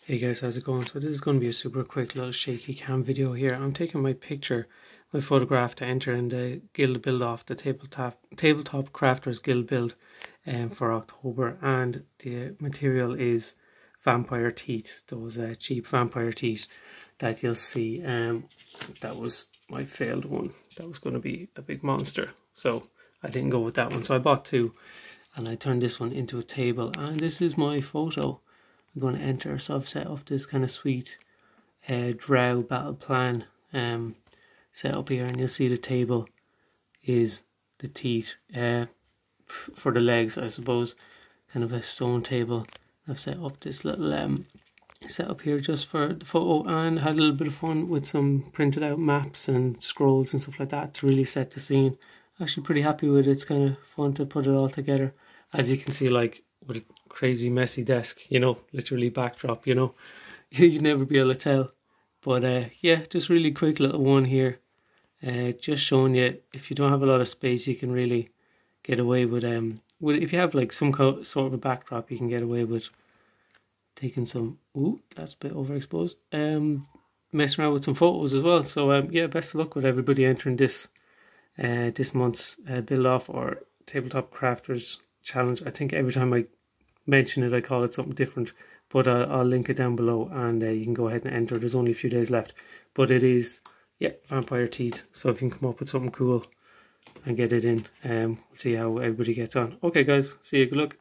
Hey guys, how's it going? So this is going to be a super quick little shaky cam video here. I'm taking my photograph to enter in the guild build off the Tabletop Crafters Guild build for October, and the material is vampire teeth, those cheap vampire teeth that you'll see. That was my failed one. That was going to be a big monster, so I didn't go with that one. So I bought two, and I turned this one into a table, and this is my photo I'm going to enter. So I've set up this kind of sweet drow battle plan set up here, and you'll see the table is the teeth for the legs, I suppose, kind of a stone table. I've set up this little setup here just for the photo, and had a little bit of fun with some printed out maps and scrolls and stuff like that to really set the scene. Actually pretty happy with it. It's kind of fun to put it all together. As you can see, like, with a crazy messy desk, you know, literally backdrop, you know, you'd never be able to tell. But yeah, just really quick little one here, just showing you if you don't have a lot of space, you can really get away with if you have like some sort of a backdrop, you can get away with taking some, ooh, that's a bit overexposed, messing around with some photos as well. So yeah, best of luck with everybody entering this this month's build off or Tabletop Crafters challenge. I think every time I mention it I call it something different, but I'll link it down below, and you can go ahead and enter. There's only a few days left, but it is, yeah, vampire teeth. So if you can come up with something cool and get it in, we'll see how everybody gets on. Okay guys, see you, good luck.